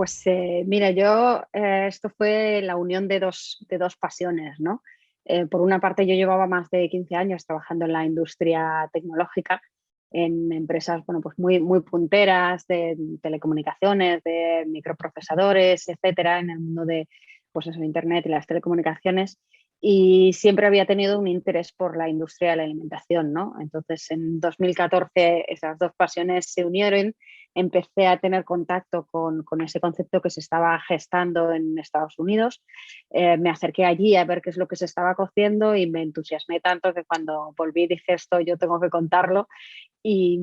Pues mira, yo esto fue la unión de dos pasiones, ¿no? Por una parte, yo llevaba más de 15 años trabajando en la industria tecnológica, en empresas, bueno, pues muy punteras de telecomunicaciones, de microprocesadores, etcétera, en el mundo de, pues eso, Internet y las telecomunicaciones. Y siempre había tenido un interés por la industria de la alimentación, ¿no? Entonces, en 2014 esas dos pasiones se unieron. Empecé a tener contacto con ese concepto que se estaba gestando en Estados Unidos. Me acerqué allí a ver qué es lo que se estaba cociendo y me entusiasmé tanto que cuando volví dije esto yo tengo que contarlo y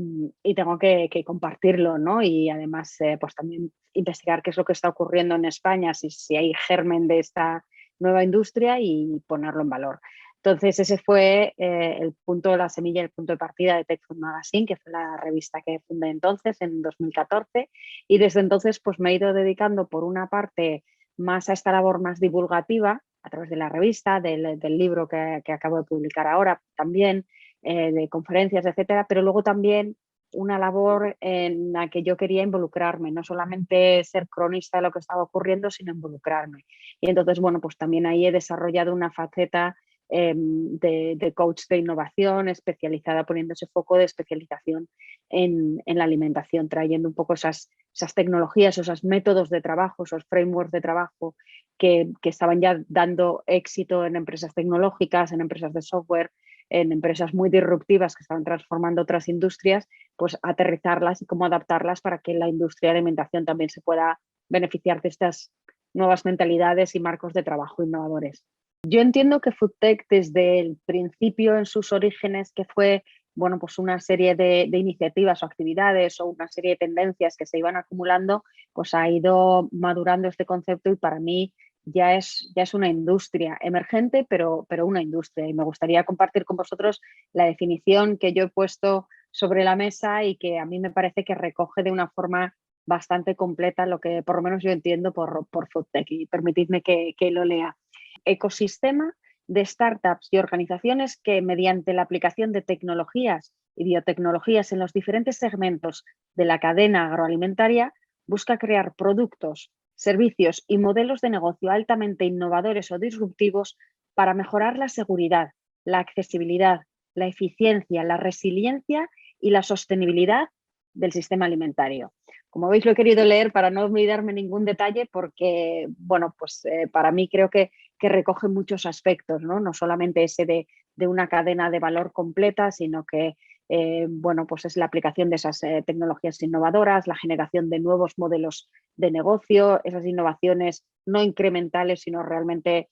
tengo que compartirlo, ¿no? Y además pues también investigar qué es lo que está ocurriendo en España, si hay germen de esta nueva industria y ponerlo en valor. Entonces ese fue el punto, la semilla, el punto de partida de Tech Food Magazine, que fue la revista que fundé entonces, en 2014. Y desde entonces pues me he ido dedicando por una parte más a esta labor más divulgativa, a través de la revista, del libro que acabo de publicar ahora también, de conferencias, etcétera, pero luego también una labor en la que yo quería involucrarme, no solamente ser cronista de lo que estaba ocurriendo, sino involucrarme. Y entonces, bueno, pues también ahí he desarrollado una faceta de coach de innovación especializada, poniendo ese foco de especialización en la alimentación, trayendo un poco esas tecnologías, esos métodos de trabajo, esos frameworks de trabajo que estaban ya dando éxito en empresas tecnológicas, en empresas de software, en empresas muy disruptivas que estaban transformando otras industrias, pues aterrizarlas y cómo adaptarlas para que la industria de alimentación también se pueda beneficiar de estas nuevas mentalidades y marcos de trabajo innovadores. Yo entiendo que FoodTech desde el principio en sus orígenes, que fue bueno, pues una serie de iniciativas o actividades o una serie de tendencias que se iban acumulando, pues ha ido madurando este concepto y para mí ya es una industria emergente, pero una industria. Y me gustaría compartir con vosotros la definición que yo he puesto sobre la mesa y que a mí me parece que recoge de una forma bastante completa lo que por lo menos yo entiendo por FoodTech. Y permitidme que lo lea. Ecosistema de startups y organizaciones que, mediante la aplicación de tecnologías y biotecnologías en los diferentes segmentos de la cadena agroalimentaria, busca crear productos, servicios y modelos de negocio altamente innovadores o disruptivos para mejorar la seguridad, la accesibilidad, la eficiencia, la resiliencia y la sostenibilidad del sistema alimentario. Como veis, lo he querido leer para no olvidarme ningún detalle porque, bueno, pues para mí creo que recoge muchos aspectos, ¿no? No solamente ese de una cadena de valor completa, sino que bueno, pues es la aplicación de esas tecnologías innovadoras, la generación de nuevos modelos de negocio, esas innovaciones no incrementales, sino realmente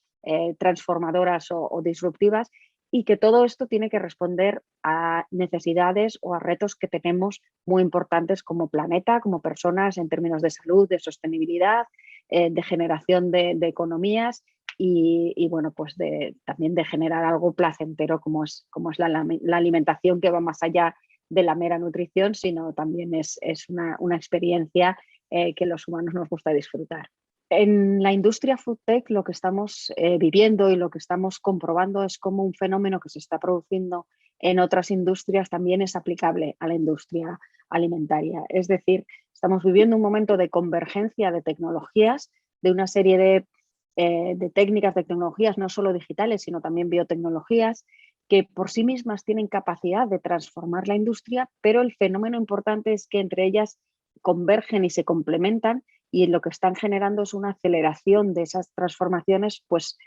transformadoras o disruptivas, y que todo esto tiene que responder a necesidades o a retos que tenemos muy importantes como planeta, como personas, en términos de salud, de sostenibilidad, de generación de economías y bueno, pues también de generar algo placentero como es la alimentación, que va más allá de la mera nutrición, sino también es una experiencia que los humanos nos gusta disfrutar. En la industria foodtech lo que estamos viviendo y lo que estamos comprobando es cómo un fenómeno que se está produciendo en otras industrias también es aplicable a la industria alimentaria. Es decir, estamos viviendo un momento de convergencia de tecnologías, de una serie de técnicas, de tecnologías, no solo digitales, sino también biotecnologías, que por sí mismas tienen capacidad de transformar la industria, pero el fenómeno importante es que entre ellas convergen y se complementan y lo que están generando es una aceleración de esas transformaciones pues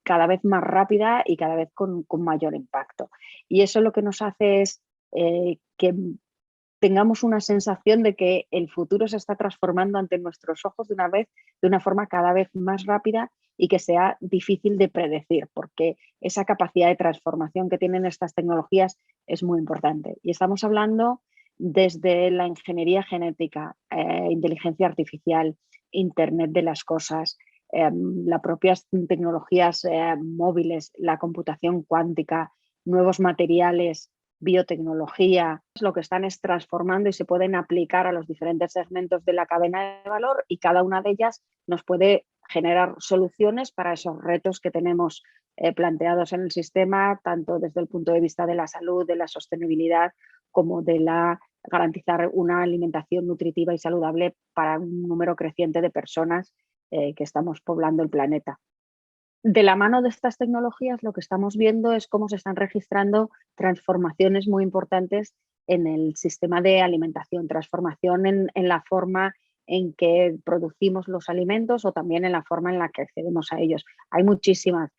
cada vez más rápida y cada vez con mayor impacto. Y eso lo que nos hace es que tengamos una sensación de que el futuro se está transformando ante nuestros ojos de una forma cada vez más rápida y que sea difícil de predecir, porque esa capacidad de transformación que tienen estas tecnologías es muy importante. Y estamos hablando desde la ingeniería genética, inteligencia artificial, Internet de las cosas, las propias tecnologías móviles, la computación cuántica, nuevos materiales, biotecnología, lo que están es transformando y se pueden aplicar a los diferentes segmentos de la cadena de valor y cada una de ellas nos puede generar soluciones para esos retos que tenemos planteados en el sistema, tanto desde el punto de vista de la salud, de la sostenibilidad, como de la garantizar una alimentación nutritiva y saludable para un número creciente de personas que estamos poblando el planeta. De la mano de estas tecnologías, lo que estamos viendo es cómo se están registrando transformaciones muy importantes en el sistema de alimentación, transformación en la forma en que producimos los alimentos o también en la forma en la que accedemos a ellos. Hay muchísimas,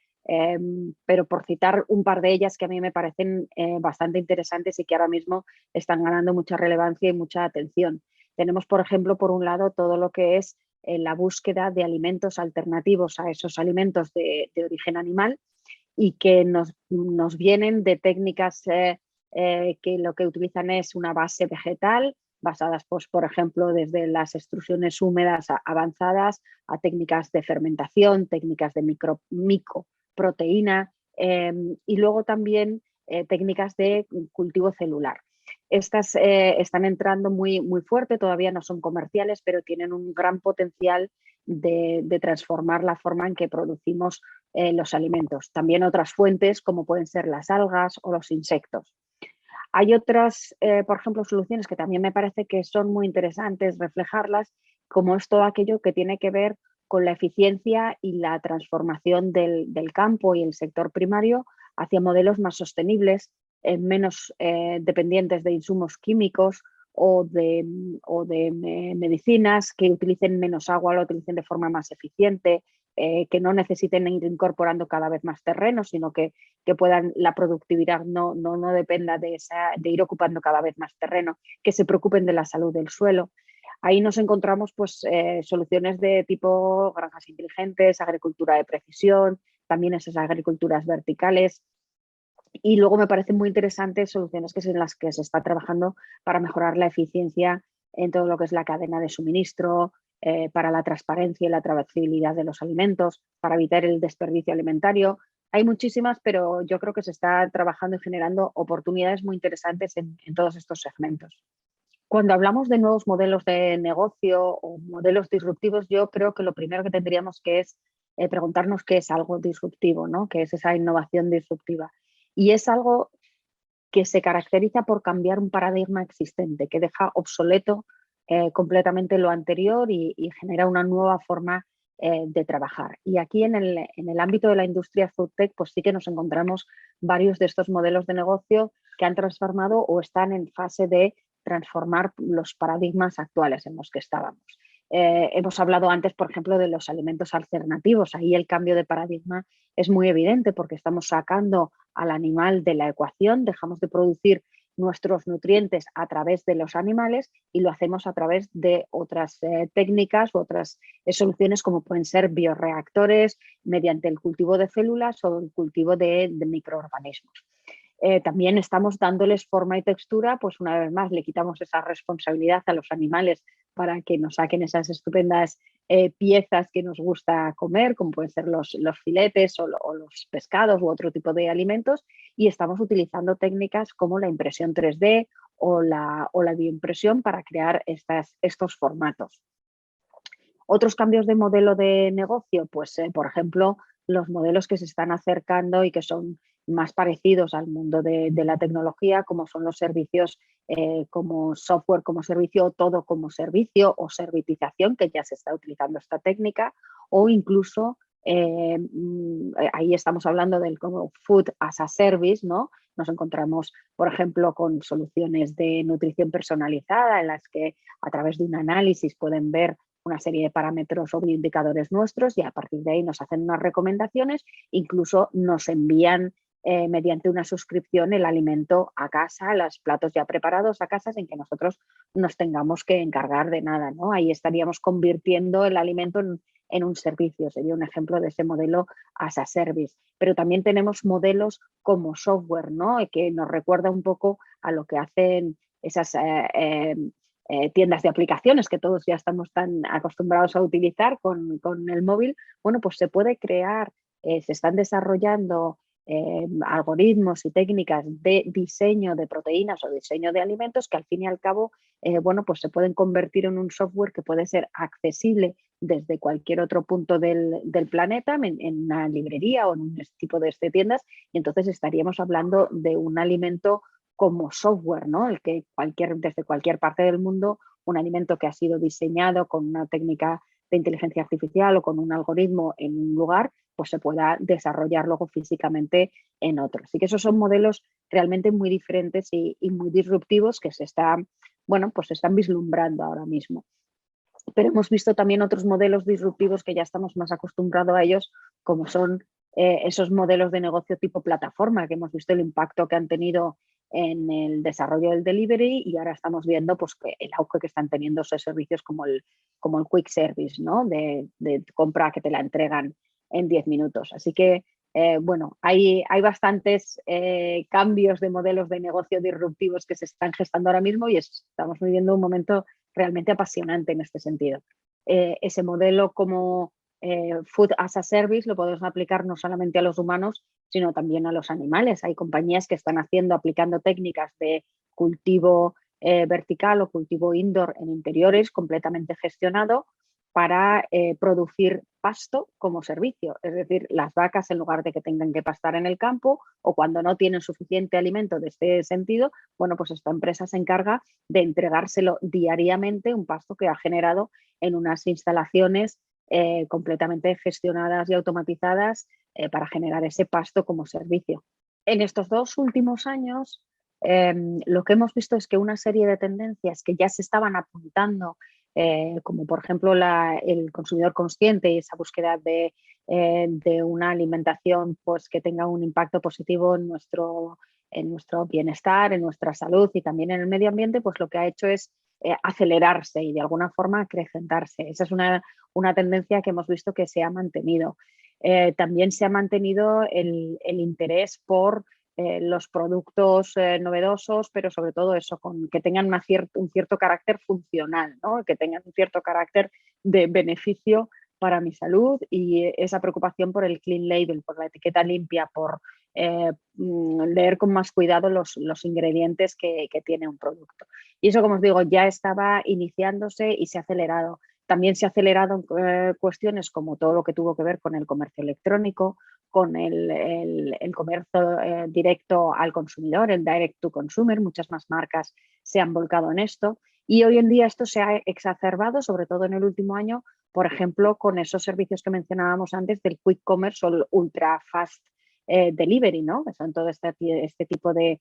pero por citar un par de ellas que a mí me parecen bastante interesantes y que ahora mismo están ganando mucha relevancia y mucha atención. Tenemos, por ejemplo, por un lado, todo lo que es la búsqueda de alimentos alternativos a esos alimentos de origen animal y que nos vienen de técnicas que lo que utilizan es una base vegetal, basadas, pues, por ejemplo, desde las extrusiones húmedas avanzadas a técnicas de fermentación, técnicas de microproteína y luego también técnicas de cultivo celular. Estas están entrando muy, muy fuerte, todavía no son comerciales, pero tienen un gran potencial de transformar la forma en que producimos los alimentos. También otras fuentes como pueden ser las algas o los insectos. Hay otras, por ejemplo, soluciones que también me parece que son muy interesantes reflejarlas, como es todo aquello que tiene que ver con la eficiencia y la transformación del campo y el sector primario hacia modelos más sostenibles, menos dependientes de insumos químicos o de medicinas, que utilicen menos agua, lo utilicen de forma más eficiente, que no necesiten ir incorporando cada vez más terreno, sino que puedan, la productividad no dependa de ir ocupando cada vez más terreno, que se preocupen de la salud del suelo. Ahí nos encontramos pues, soluciones de tipo granjas inteligentes, agricultura de precisión, también esas agriculturas verticales. Y luego me parecen muy interesantes soluciones en las que se está trabajando para mejorar la eficiencia en todo lo que es la cadena de suministro, para la transparencia y la trazabilidad de los alimentos, para evitar el desperdicio alimentario. Hay muchísimas, pero yo creo que se está trabajando y generando oportunidades muy interesantes en todos estos segmentos. Cuando hablamos de nuevos modelos de negocio o modelos disruptivos, yo creo que lo primero que tendríamos que es preguntarnos qué es algo disruptivo, ¿no? ¿Qué es esa innovación disruptiva? Y es algo que se caracteriza por cambiar un paradigma existente, que deja obsoleto completamente lo anterior y genera una nueva forma de trabajar. Y aquí en el ámbito de la industria foodtech, pues sí que nos encontramos varios de estos modelos de negocio que han transformado o están en fase de transformar los paradigmas actuales en los que estábamos. Hemos hablado antes, por ejemplo, de los alimentos alternativos. Ahí el cambio de paradigma es muy evidente porque estamos sacando al animal de la ecuación, dejamos de producir nuestros nutrientes a través de los animales y lo hacemos a través de otras técnicas u otras soluciones como pueden ser bioreactores mediante el cultivo de células o el cultivo de microorganismos. También estamos dándoles forma y textura, pues una vez más le quitamos esa responsabilidad a los animales para que nos saquen esas estupendas piezas que nos gusta comer, como pueden ser los filetes o los pescados u otro tipo de alimentos, y estamos utilizando técnicas como la impresión 3D o la bioimpresión para crear estos formatos. Otros cambios de modelo de negocio, pues por ejemplo, los modelos que se están acercando y que son más parecidos al mundo de la tecnología, como son los servicios como software como servicio o todo como servicio o servitización, que ya se está utilizando esta técnica, o incluso ahí estamos hablando del como food as a service, ¿no? Nos encontramos, por ejemplo, con soluciones de nutrición personalizada en las que a través de un análisis pueden ver una serie de parámetros o indicadores nuestros y a partir de ahí nos hacen unas recomendaciones, incluso nos envían mediante una suscripción el alimento a casa, los platos ya preparados a casa sin que nosotros nos tengamos que encargar de nada, ¿no? Ahí estaríamos convirtiendo el alimento en un servicio, sería un ejemplo de ese modelo as a service. Pero también tenemos modelos como software, ¿no? Que nos recuerda un poco a lo que hacen esas tiendas de aplicaciones que todos ya estamos tan acostumbrados a utilizar con el móvil. Bueno, pues se puede crear, se están desarrollando algoritmos y técnicas de diseño de proteínas o diseño de alimentos que al fin y al cabo, bueno, pues se pueden convertir en un software que puede ser accesible desde cualquier otro punto del planeta, en una librería o en un tipo de tiendas, y entonces estaríamos hablando de un alimento como software, ¿no? El que desde cualquier parte del mundo, un alimento que ha sido diseñado con una técnica de inteligencia artificial o con un algoritmo en un lugar, pues se pueda desarrollar luego físicamente en otro. Así que esos son modelos realmente muy diferentes y muy disruptivos que pues se están vislumbrando ahora mismo. Pero hemos visto también otros modelos disruptivos que ya estamos más acostumbrados a ellos, como son esos modelos de negocio tipo plataforma, que hemos visto el impacto que han tenido en el desarrollo del delivery, y ahora estamos viendo pues, el auge que están teniendo esos servicios como el quick service, ¿no? de compra que te la entregan en 10 minutos. Así que, hay bastantes cambios de modelos de negocio disruptivos que se están gestando ahora mismo, y estamos viviendo un momento realmente apasionante en este sentido. Ese modelo como Food as a Service lo podemos aplicar no solamente a los humanos, sino también a los animales. Hay compañías que están aplicando técnicas de cultivo vertical o cultivo indoor en interiores completamente gestionado para producir pasto como servicio. Es decir, las vacas, en lugar de que tengan que pastar en el campo o cuando no tienen suficiente alimento de este sentido, pues esta empresa se encarga de entregárselo diariamente, un pasto que ha generado en unas instalaciones completamente gestionadas y automatizadas para generar ese pasto como servicio. En estos 2 últimos años, lo que hemos visto es que una serie de tendencias que ya se estaban apuntando, como por ejemplo el consumidor consciente y esa búsqueda de una alimentación pues, que tenga un impacto positivo en nuestro bienestar, en nuestra salud y también en el medio ambiente, pues lo que ha hecho es acelerarse y de alguna forma acrecentarse. Esa es una tendencia que hemos visto que se ha mantenido. También se ha mantenido el interés por los productos novedosos, pero sobre todo eso, que tengan un cierto carácter funcional, ¿no? Que tengan un cierto carácter de beneficio para mi salud, y esa preocupación por el clean label, por la etiqueta limpia, por leer con más cuidado los ingredientes que tiene un producto. Y eso, como os digo, ya estaba iniciándose y se ha acelerado. También se ha acelerado en cuestiones como todo lo que tuvo que ver con el comercio electrónico, con el comercio directo al consumidor, el direct to consumer. Muchas más marcas se han volcado en esto, y hoy en día esto se ha exacerbado, sobre todo en el último año, por ejemplo, con esos servicios que mencionábamos antes del quick commerce o el ultra fast delivery, ¿no? Que son todo este tipo de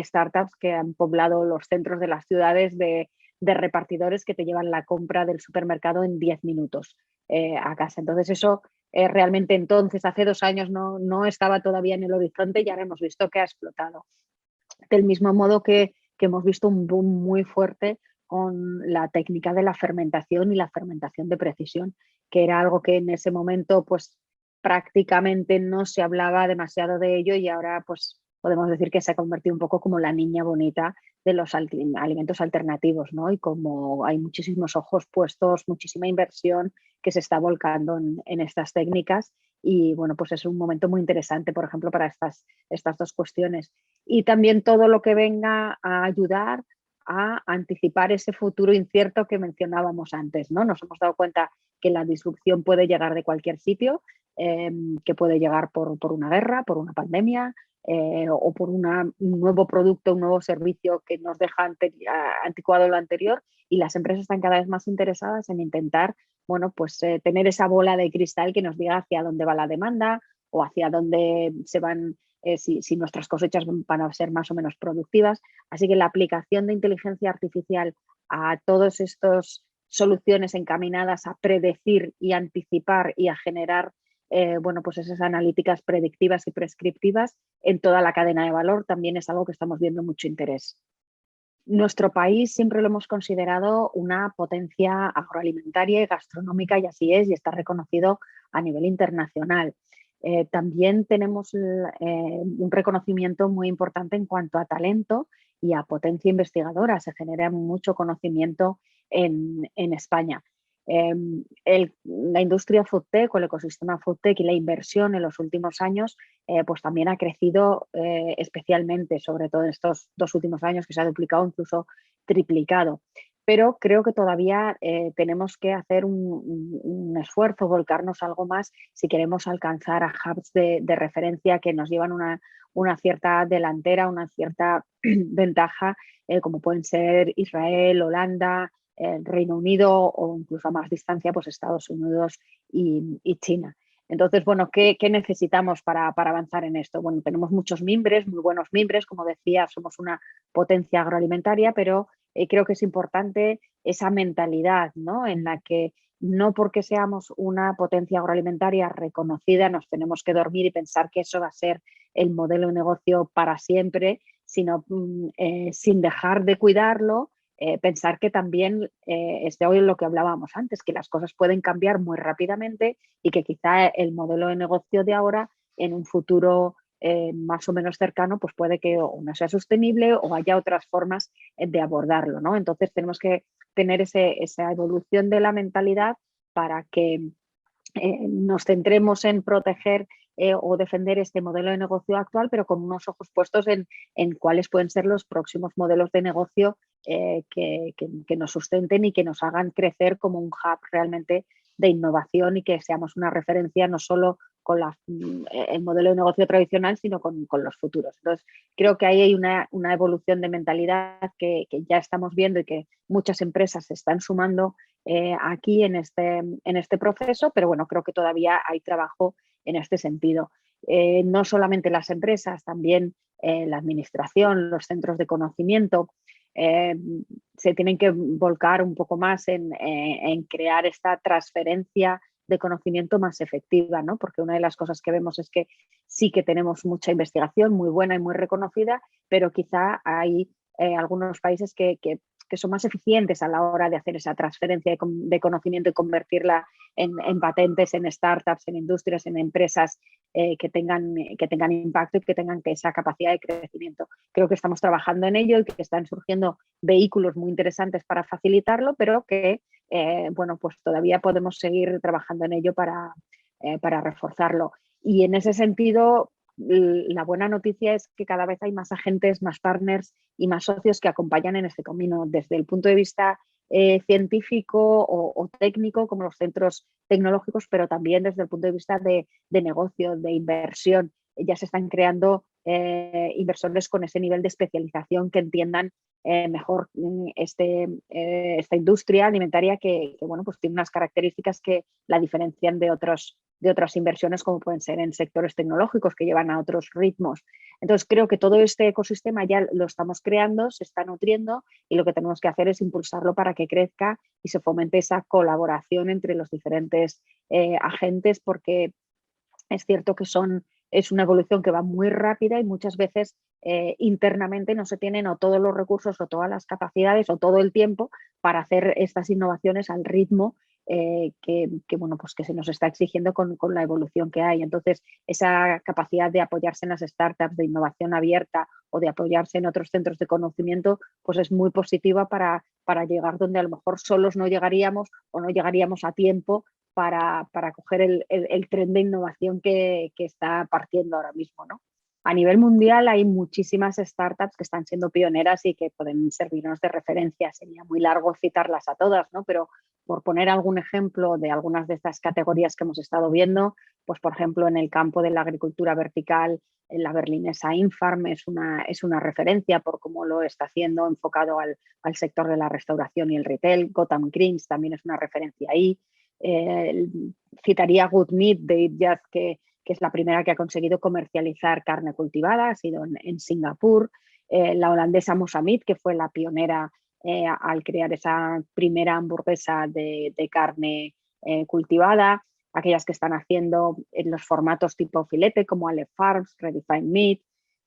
startups que han poblado los centros de las ciudades de repartidores que te llevan la compra del supermercado en 10 minutos a casa. Entonces eso realmente entonces, hace 2 años, no estaba todavía en el horizonte, y ahora hemos visto que ha explotado. Del mismo modo que hemos visto un boom muy fuerte con la técnica de la fermentación y la fermentación de precisión, que era algo que en ese momento pues prácticamente no se hablaba demasiado de ello, y ahora pues podemos decir que se ha convertido un poco como la niña bonita de los alimentos alternativos, ¿no? Y como hay muchísimos ojos puestos, muchísima inversión que se está volcando en estas técnicas, y pues es un momento muy interesante, por ejemplo, para estas 2 cuestiones. Y también todo lo que venga a ayudar a anticipar ese futuro incierto que mencionábamos antes, ¿no? Nos hemos dado cuenta que la disrupción puede llegar de cualquier sitio, que puede llegar por una guerra, por una pandemia, o por un nuevo producto, un nuevo servicio que nos deja anticuado lo anterior, y las empresas están cada vez más interesadas en intentar tener esa bola de cristal que nos diga hacia dónde va la demanda o hacia dónde se van, si nuestras cosechas van a ser más o menos productivas. Así que la aplicación de inteligencia artificial a todas estas soluciones encaminadas a predecir y anticipar y a generar esas analíticas predictivas y prescriptivas en toda la cadena de valor también es algo que estamos viendo mucho interés. Nuestro país siempre lo hemos considerado una potencia agroalimentaria y gastronómica, y así es, y está reconocido a nivel internacional. También tenemos un reconocimiento muy importante en cuanto a talento y a potencia investigadora. Se genera mucho conocimiento en España. La industria foodtech o el ecosistema foodtech y la inversión en los últimos años pues también ha crecido especialmente, sobre todo en estos 2 últimos años, que se ha duplicado, incluso triplicado. pero creo que todavía tenemos que hacer un esfuerzo, volcarnos algo más si queremos alcanzar a hubs de referencia que nos llevan una cierta delantera, una cierta ventaja, como pueden ser Israel, Holanda, Reino Unido o incluso a más distancia, pues Estados Unidos y China. Entonces, bueno, ¿qué necesitamos para avanzar en esto? Bueno, tenemos muchos mimbres, muy buenos mimbres, como decía, somos una potencia agroalimentaria, pero creo que es importante esa mentalidad, ¿no? En la que no porque seamos una potencia agroalimentaria reconocida nos tenemos que dormir y pensar que eso va a ser el modelo de negocio para siempre, sino sin dejar de cuidarlo, pensar que también es de hoy lo que hablábamos antes, que las cosas pueden cambiar muy rápidamente y que quizá el modelo de negocio de ahora en un futuro más o menos cercano, pues puede que o no sea sostenible o haya otras formas de abordarlo, ¿no? Entonces tenemos que tener esa evolución de la mentalidad para que nos centremos en proteger o defender este modelo de negocio actual, pero con unos ojos puestos en cuáles pueden ser los próximos modelos de negocio que nos sustenten y que nos hagan crecer como un hub realmente de innovación y que seamos una referencia no solo con el modelo de negocio tradicional, sino con los futuros. Entonces, creo que ahí hay una evolución de mentalidad que ya estamos viendo y que muchas empresas se están sumando aquí en este proceso, pero bueno, creo que todavía hay trabajo en este sentido. No solamente las empresas, también la administración, los centros de conocimiento, se tienen que volcar un poco más en crear esta transferencia de conocimiento más efectiva, ¿no? Porque una de las cosas que vemos es que sí que tenemos mucha investigación muy buena y muy reconocida, pero quizá hay algunos países que son más eficientes a la hora de hacer esa transferencia de conocimiento y convertirla en patentes, en startups, en industrias, en empresas que tengan impacto y que tengan esa capacidad de crecimiento. Creo que estamos trabajando en ello y que están surgiendo vehículos muy interesantes para facilitarlo, pero que bueno, pues todavía podemos seguir trabajando en ello para reforzarlo. Y en ese sentido, la buena noticia es que cada vez hay más agentes, más partners y más socios que acompañan en este camino, desde el punto de vista científico o técnico, como los centros tecnológicos, pero también desde el punto de vista de negocio, de inversión. Ya se están creando inversores con ese nivel de especialización que entiendan mejor esta industria alimentaria que bueno, pues tiene unas características que la diferencian de otras inversiones como pueden ser en sectores tecnológicos que llevan a otros ritmos. Entonces creo que todo este ecosistema ya lo estamos creando, se está nutriendo y lo que tenemos que hacer es impulsarlo para que crezca y se fomente esa colaboración entre los diferentes agentes, porque es cierto que es una evolución que va muy rápida y muchas veces internamente no se tienen o todos los recursos o todas las capacidades o todo el tiempo para hacer estas innovaciones al ritmo bueno, pues que se nos está exigiendo con la evolución que hay. Entonces, esa capacidad de apoyarse en las startups de innovación abierta o de apoyarse en otros centros de conocimiento, pues es muy positiva para llegar donde a lo mejor solos no llegaríamos o no llegaríamos a tiempo para coger el tren de innovación que está partiendo ahora mismo, ¿no? A nivel mundial hay muchísimas startups que están siendo pioneras y que pueden servirnos de referencia. Sería muy largo citarlas a todas, ¿no? Pero por poner algún ejemplo de algunas de estas categorías que hemos estado viendo, pues por ejemplo en el campo de la agricultura vertical, la berlinesa Infarm es una referencia por cómo lo está haciendo enfocado al sector de la restauración y el retail. Gotham Greens también es una referencia ahí. Citaría Good Meat de Eat Just, que es la primera que ha conseguido comercializar carne cultivada, ha sido en Singapur. La holandesa Mosamid, que fue la pionera al crear esa primera hamburguesa de carne cultivada. Aquellas que están haciendo en los formatos tipo filete, como Aleph Farms, Redefined Meat.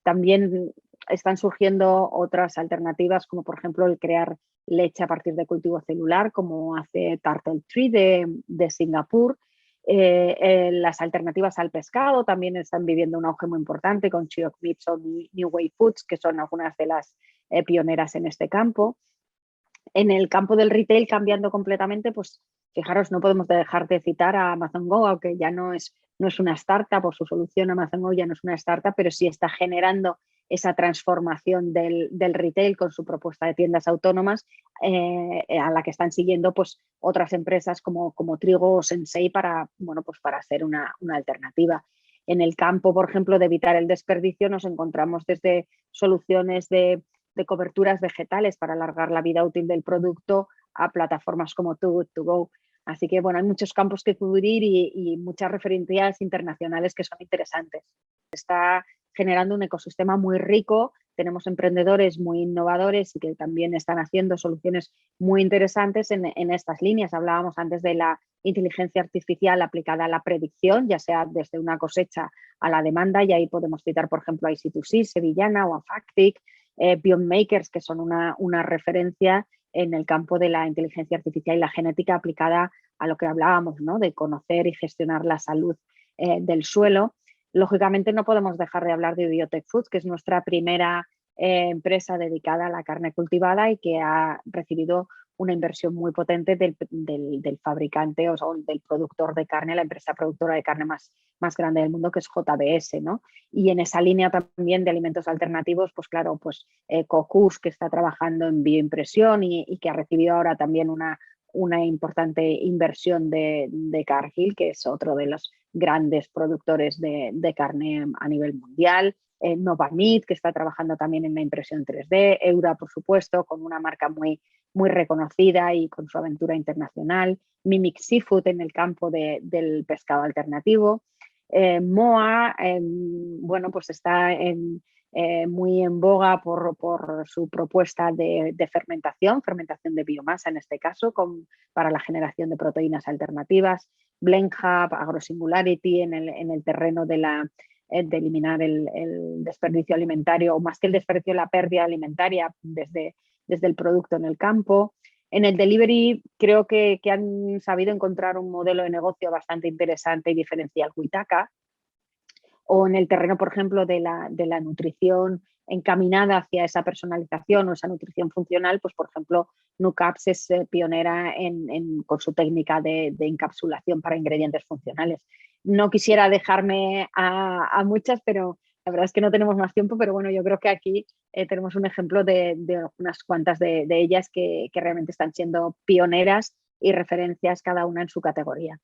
También están surgiendo otras alternativas, como por ejemplo el crear leche a partir de cultivo celular, como hace Turtle Tree de Singapur. Las alternativas al pescado también están viviendo un auge muy importante con Chioc Meats o New Way Foods, que son algunas de las pioneras en este campo. En el campo del retail, cambiando completamente, pues fijaros, no podemos dejar de citar a Amazon Go, aunque ya no es una startup, o su solución Amazon Go ya no es una startup, pero sí está generando esa transformación del retail con su propuesta de tiendas autónomas, a la que están siguiendo pues, otras empresas como Trigo o Sensei para, bueno, pues para ser una alternativa. En el campo, por ejemplo, de evitar el desperdicio, nos encontramos desde soluciones de coberturas vegetales para alargar la vida útil del producto a plataformas como Too Good To Go. Así que, bueno, hay muchos campos que cubrir y muchas referencias internacionales que son interesantes. Está generando un ecosistema muy rico, tenemos emprendedores muy innovadores y que también están haciendo soluciones muy interesantes en estas líneas. Hablábamos antes de la inteligencia artificial aplicada a la predicción, ya sea desde una cosecha a la demanda, y ahí podemos citar, por ejemplo, a IC2C, Sevillana o a Factic, Beyond Makers, que son una referencia en el campo de la inteligencia artificial y la genética aplicada a lo que hablábamos, ¿no? De conocer y gestionar la salud del suelo. Lógicamente no podemos dejar de hablar de Biotech Foods, que es nuestra primera empresa dedicada a la carne cultivada y que ha recibido una inversión muy potente del fabricante o del productor de carne, la empresa productora de carne más grande del mundo, que es JBS, ¿no? Y en esa línea también de alimentos alternativos, pues claro, pues Cocus, que está trabajando en bioimpresión y que ha recibido ahora también una importante inversión de Cargill, que es otro de los grandes productores de carne a nivel mundial. Novamit, que está trabajando también en la impresión 3D, Eura, por supuesto, con una marca muy reconocida y con su aventura internacional, Mimic Seafood en el campo del pescado alternativo. Moa, bueno, pues está muy en boga por su propuesta de fermentación de biomasa en este caso, para la generación de proteínas alternativas. BlendHub, AgroSingularity en el terreno de eliminar el desperdicio alimentario, o más que el desperdicio, la pérdida alimentaria desde el producto en el campo. En el delivery creo que han sabido encontrar un modelo de negocio bastante interesante y diferencial, Witaka, o en el terreno, por ejemplo, de la nutrición encaminada hacia esa personalización o esa nutrición funcional, pues por ejemplo, Nucaps es pionera con su técnica de encapsulación para ingredientes funcionales. No quisiera dejarme a muchas, pero la verdad es que no tenemos más tiempo, pero bueno, yo creo que aquí tenemos un ejemplo de unas cuantas de ellas que realmente están siendo pioneras y referencias cada una en su categoría.